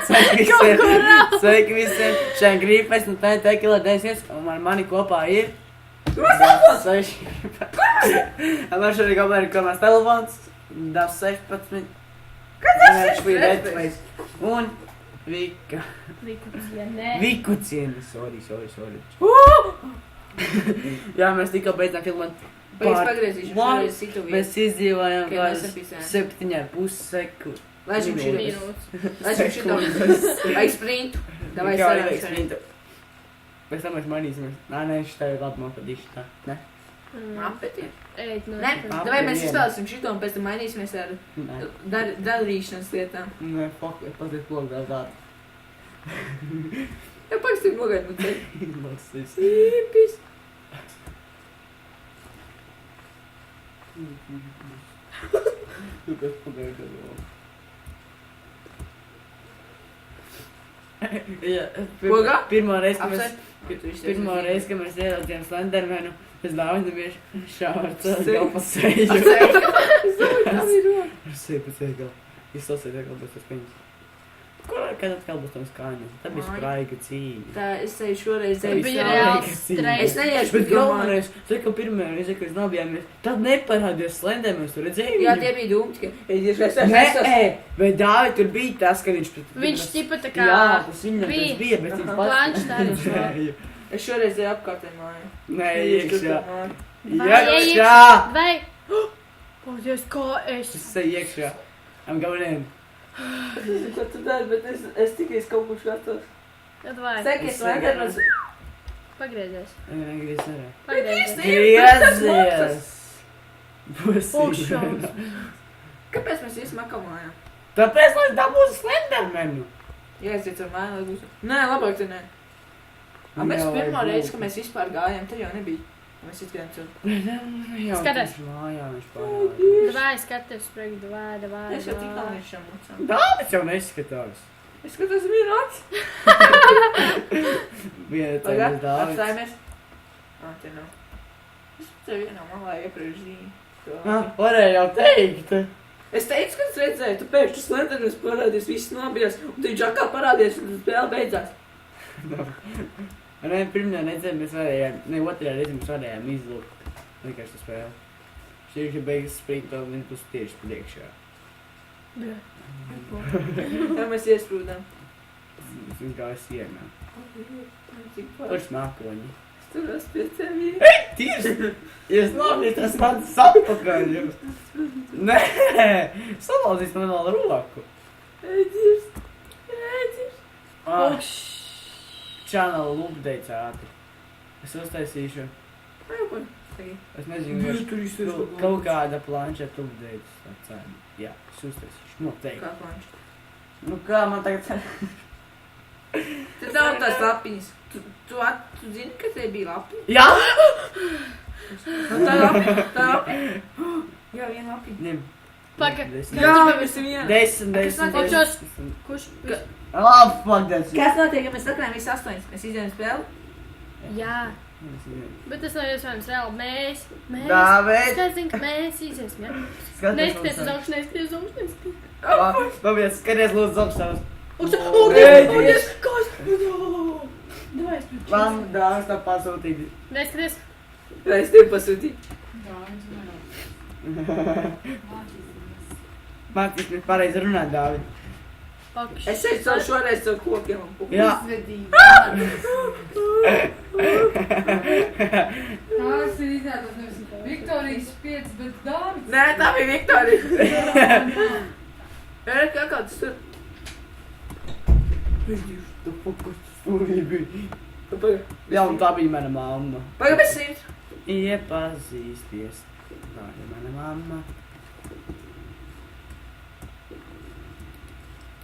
Sveiki visiem! Šajā grīpēs no tā kilo 10 un mani kopā ir... 6. Man šodien kopā ir komās telefons, DAF 16. Kas tas ir? Un Vika. Vikuciene. Sorry. Jā, mēs tikko beidzām filmēt. Pagriezīšu šoreiz citu vietu. Mēs izdzīvojām kādas 7,5 sekundes. Laišam šito. Ai sprintu. Davai sarāšu. Pēc tam mēs mainīsimies. Nē, šitā ir labi nopadīšu tā. Ne? Apeti? Nē, davai mēs izvēlēsim šito un pēc tam mainīsimies ar darīšanas lietām. Nē, fuck, paziet plok vēl tādu. Jā, pakstīm nogaid no ceļu. Izlasīs. Īpis. Tu kas pagaida vēl. Jā, pirmo reizi, kad mēs ieraudzījām Slendermanu, es daudzinājums šāva ar ceļu galu pa seju. Ar seju pa seju galu. Izsausiet atkal būs tas piņas. Kad atkal būs tams kāņas? Tā bija spraiga cīņa. Tā, es teju šoreiz Tā bija reāls stress. Es neiešu, bet galvenais, ka pirmajā reizē, kad mēs nobijāmies, tad neparādījās Slendermans, tu redzēji? Jā, tie bija dūmti, ka... Nē, bet Dāvi tur bija tas, ka viņš... Viņš tipa tā kā... Jā, tas viņam tas bija, bet viņš pats... Planštāri. Es šoreiz eju apkārtē māju. Nē, iekšā. Vai... Paldies, kā es... Es eju iekšā. I'm going in. Ko tu dari, bet es tikai kaut kur skatos. Tad vai... Seki, Slendermans... Pagriezies. Negriez nerē. Pagriezies. Pusī. Kāpēc mēs iesim atkal mājā? Tāpēc, lai dabūtu Slendermanu. Jā, es teicu ar māju, lai būtu... Nē, labāk te nē. Mēs pirmo reizi, kad mēs vispār gājām, tad jau nebija. Mēs izgājām cilvēku. Skaties. Mājā viņš pārādīja. Davai, skaties, spregi, davai. Es jau tik tāliešām mucām. Dāvis jau neskatās. Es skatos vienu aci. Viena Pagad, ceļas Dāvis. apstājamies. Te nav. Es tev vienā malā iepriekš zīmi. Varēja jau teikt. Es teicu, ka es redzēju, tu pēkšņi Slendermans parādījis, viss nobijās, un tu viņš atkal parādījis, un spēle beidzās. Nē, pirmajā reizē mēs varējām, ne otrajā reizē mēs varējām izlūkt. Vienkārši tas spēle. Šeit ir beigas sprinta un viņš būs tieši priekšā. Jā, mēs iesprūdām. Es gāju sienā. Kurš mākoņi? Es turos pie tevi. Tieši! Jūs nobīt, tas mans sapakaļ jums. Nē! Salauzīs man vēl roku. Ēdies. Channel updates ātri. Es uztaisīšu. Es nezinu, kaut kāda planšeta updates. Jā, es uztaisīšu. Noteikti. Kā planšeta? Nu kā man tagad... Tad tev tās lapiņas. Tu zini, ka te bija lapiņa? Jā! Tā lapiņa. Jā, viena lapiņa. Ņem. Paga. Jā, mēs viena. 10. Kurš? Oh, fuck that shit. Kas notiek, ja mēs sakrājam visi 8? Mēs izējam spēli? Jā. Bet tas nav iespējams reāli. Mēs. Dāvid! Es zinu, ka mēs iziesim, jā? Neskaties uz augšu, neskaties uz augšu. Pavies, skaties lūdzu uz augšās. Paldies! Kas? Davai, es priekš. Man dāmas tā pasūtīja. Neskaties. Es tev pasūtīju. Mācīs, mēs pareizi runāt, Dāvid. Es teicu savu šoreiz savu kokiem un puku. Jā. Tās ir izrādās nevis Viktorijas 5, bet Dāvids. Nē, tā bija Viktorija. Kā kāds tur? Tu fukus stūrīgi. Jā, un tā bija mana mamma. Pagaid, bez 100. Iepazīsties. Tā ir mana mamma.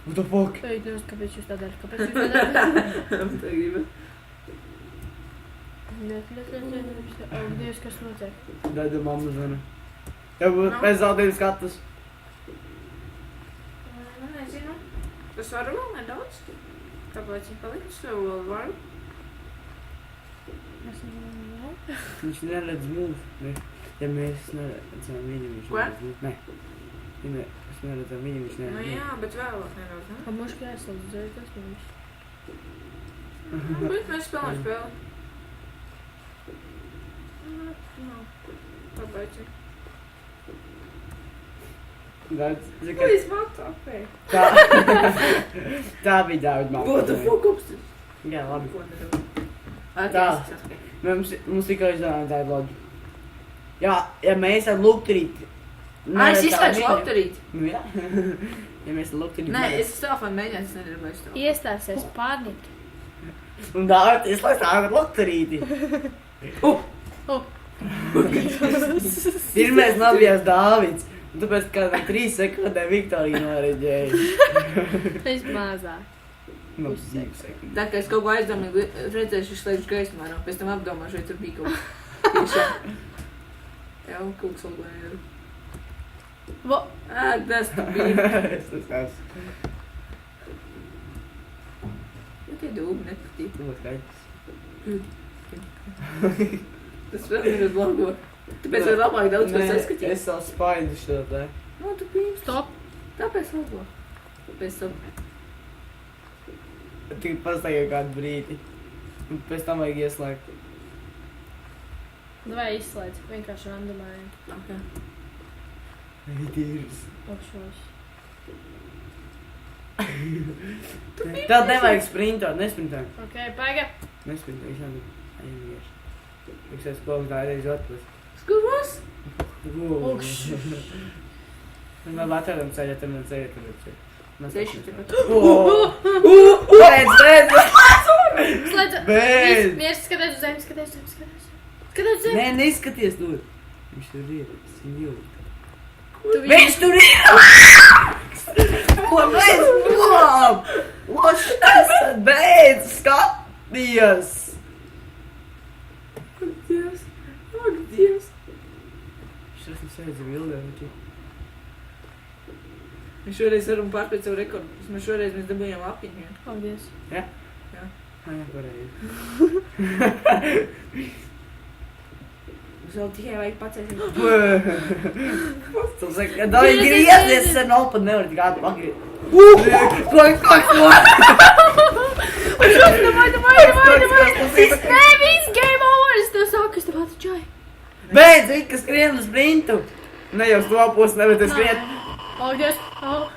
What the fuck? Ej, Dievs, kāpēc jūs tā darat? Kāpēc jūs tā darat? Tā gribi. Oh, Dievs, kas notiek? Dada mamma zina. Tev mēs zaudējam skatus. Nezinu. Es varu vēl nedaudz. Kāpēc viņi palika? Es vēl varu. Viņš neredz mūs. Ja mēs neredzam viņu, viņš Ko? neredz mūs. Nē. Ja mēs neredzam viņu, viņš Nu neredz. jā, bet vēlāk nedaudz, ne? Pamuška jāizslēdz dzērt, tas mums. Bet mēs spēlējam spēli. Nu, pabeidzi. Daudz, zini, ka Please, what okay. tā bija Dāvida māte. What the fuck upstairs? Jā, labi. Ko nedaudz? Tā. Mums tikai izdomājām tādu loģiku. Jā, ja mēs ar lukturīti... Es izslēdzu lukturīti. Nu jā. Ja mēs ar lukturīti... Nē, es telefonu mēģināju, es nedarboju to. Iestāsies pārnīt. Un Dāvida izslēdz ar lukturīti. Pirmais nabijās Dāvids. Un tāpēc kādam 3 sekundēm Viktorija noreģēja. Es mazāk. Nu, 2 sekundes. Tā kā es kaut ko aizdomīgu redzēšu, es slēdzu gaismā, un pēc tam apdomāšu, vai tur bija kaut kas. Jā, kaut kas vēl nevaru. Vo! Tas tu bija. Es tas esmu. Nu, tie dūbi nepatīk. Tu būs kaķis. Tas vēl ir uz logo. Tāpēc var labāk daudz ko saskatīt. Es savu spaidu šo te. Nu, tu pīms. Stop! Tāpēc logo. Tāpēc tam. Tikai pastaigāju kādu brīdi. Un pēc tam vajag ieslēgt. Vai izslēdz, vienkārši randomēji. Ok. Dīrs. Apšos. Tad nevajag sprintot, nesprintēt. Ok, paiga. Nesprintēt, visādi. Aizvieši. Tiksies koks tā reiz otrs. Skurvos? Ukš. Man vateram ceļa, tam man ceļa, tam man ceļa. Ceļš tepat. Beidz! Slēdz! Beidz! Mieres, skaties uz zemi, skaties uz zemi, skaties uz zemi. Skaties uz zemi! Nē, neizskaties tur. Viņš tur ir, es viņu jūtu. Tu viņu- Viņš tur ir! Ko beidz? Lab! Loš tas beidz! Skaties! Ak, Dievs. Ak, Dievs. Viņš esmu sēdzi vildē, viņš Mēs šoreiz varam pārspēt savu rekordu. Mēs šoreiz dabūjām lapiņu. Paldies. Jā? Jā. Jā, pareizi. Mums vēl tikai vajag pacēst. Tu saki, ka daļai griezties, es nav pat nevaru tik ātri pagriezt. Davai! Nē, viss game over! Es tev saku, es tev atčāju. Beidz, viņi, kas skrien uz sprintu. Ne jau uz to pusi, nevar te skriet. Paldies! Au!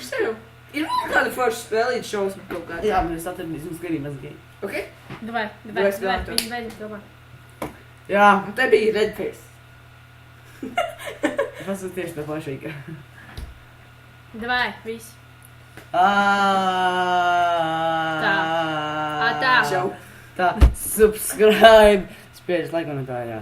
Sev. Ir vēl kāda forša spēlīt šausmu kaut kādā. Jā, mēs atradīsim skarī mazgīgi. Ok? Davai! Davai spēlēt to. Viņi beidzam kopā. Jā, Un te bija Redface. tas ir tieši tā pašīga. Davai, viss. Tā. Tā. Čau. Tā, subscribe. Spiežas laikam no tā, jā.